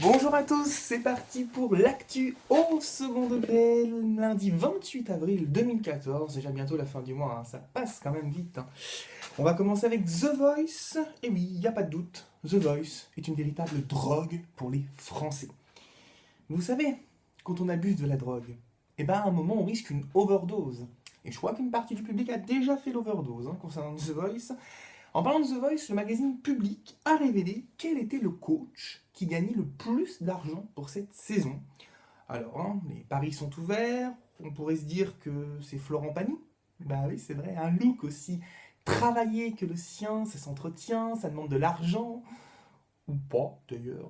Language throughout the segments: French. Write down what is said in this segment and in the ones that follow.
Bonjour à tous, c'est parti pour l'actu au second degré, lundi 28 avril 2014, déjà bientôt la fin du mois, hein, ça passe quand même vite. On va commencer avec The Voice, et oui, il n'y a pas de doute, The Voice est une véritable drogue pour les Français. Vous savez, quand on abuse de la drogue, à un moment on risque une overdose. Et je crois qu'une partie du public a déjà fait l'overdose concernant The Voice. En parlant de The Voice, le magazine Public a révélé quel était le coach qui gagnait le plus d'argent pour cette saison. Alors, les paris sont ouverts, on pourrait se dire que c'est Florent Pagny. Bah oui, c'est vrai, un look aussi travaillé que le sien, ça s'entretient, ça demande de l'argent, ou pas d'ailleurs.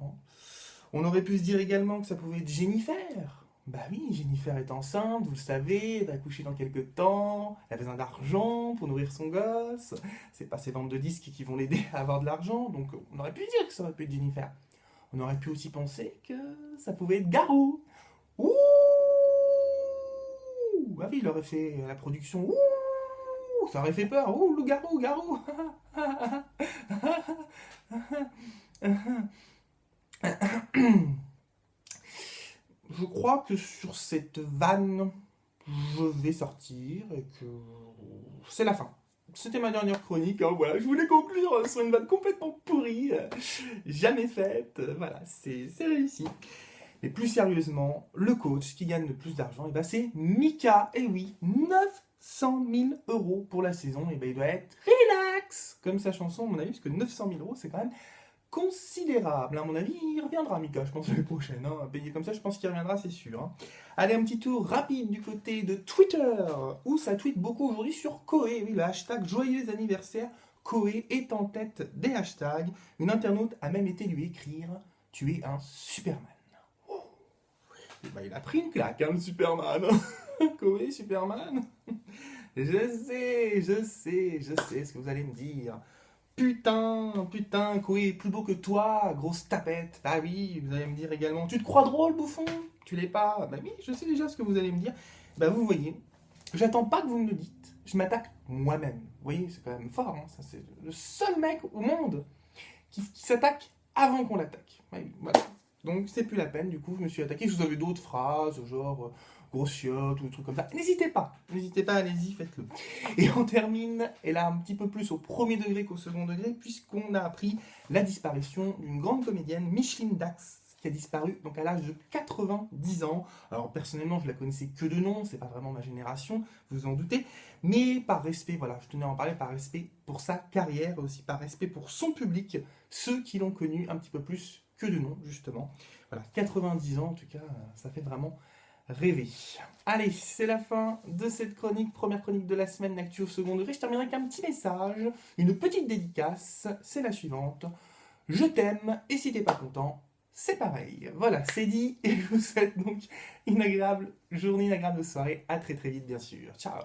On aurait pu se dire également que ça pouvait être Jennifer. Bah oui, Jennifer est enceinte, vous le savez, elle va accoucher dans quelques temps, elle a besoin d'argent pour nourrir son gosse. C'est pas ses ventes de disques qui vont l'aider à avoir de l'argent, donc on aurait pu dire que ça aurait pu être Jennifer. On aurait pu aussi penser que ça pouvait être Garou. Ouh! Ah oui, il aurait fait la production. Ouh! Ça aurait fait peur. Ouh, loup-garou, Garou! Je crois que sur cette vanne, je vais sortir et que c'est la fin. C'était ma dernière chronique, voilà, je voulais conclure sur une vanne complètement pourrie, jamais faite, voilà, c'est réussi. Mais plus sérieusement, le coach qui gagne le plus d'argent, c'est Mika, et oui, 900 000 euros pour la saison, il doit être relax, comme sa chanson, à mon avis, parce que 900 000 euros, c'est quand même considérable. À mon avis, il reviendra, Mika, je pense, l'année prochaine. Payé comme ça, je pense qu'il reviendra, c'est sûr. Allez, un petit tour rapide du côté de Twitter, où ça tweet beaucoup aujourd'hui sur Koé. Oui, le hashtag joyeux anniversaire. Koé est en tête des hashtags. Une internaute a même été lui écrire « Tu es un Superman ». Oh. Il a pris une claque, le Superman. Koé, Superman. Je sais ce que vous allez me dire. Putain, Koé est plus beau que toi, grosse tapette. Bah oui, vous allez me dire également, tu te crois drôle, bouffon? Tu l'es pas? Bah oui, je sais déjà ce que vous allez me dire. Bah vous voyez, j'attends pas que vous me le dites, je m'attaque moi-même. Vous voyez, c'est quand même fort, ça c'est le seul mec au monde qui s'attaque avant qu'on l'attaque. Bah oui, voilà. Donc c'est plus la peine, du coup je me suis attaqué. Si vous avez d'autres phrases, genre grosse chiotte ou des trucs comme ça, n'hésitez pas, allez-y, faites-le. Et on termine, et là un petit peu plus au premier degré qu'au second degré, puisqu'on a appris la disparition d'une grande comédienne, Micheline Dax, qui a disparu donc à l'âge de 90 ans. Alors personnellement, je la connaissais que de nom, c'est pas vraiment ma génération, vous vous en doutez, mais par respect, voilà, je tenais à en parler, par respect pour sa carrière, aussi par respect pour son public, ceux qui l'ont connue un petit peu plus que de nom, justement. Voilà, 90 ans en tout cas, ça fait vraiment rêver. Allez, c'est la fin de cette chronique, première chronique de la semaine, l'actu au second degré. Je terminerai avec un petit message, une petite dédicace, c'est la suivante. Je t'aime, et si t'es pas content, c'est pareil. Voilà, c'est dit, et je vous souhaite donc une agréable journée, une agréable soirée. À très très vite, bien sûr. Ciao.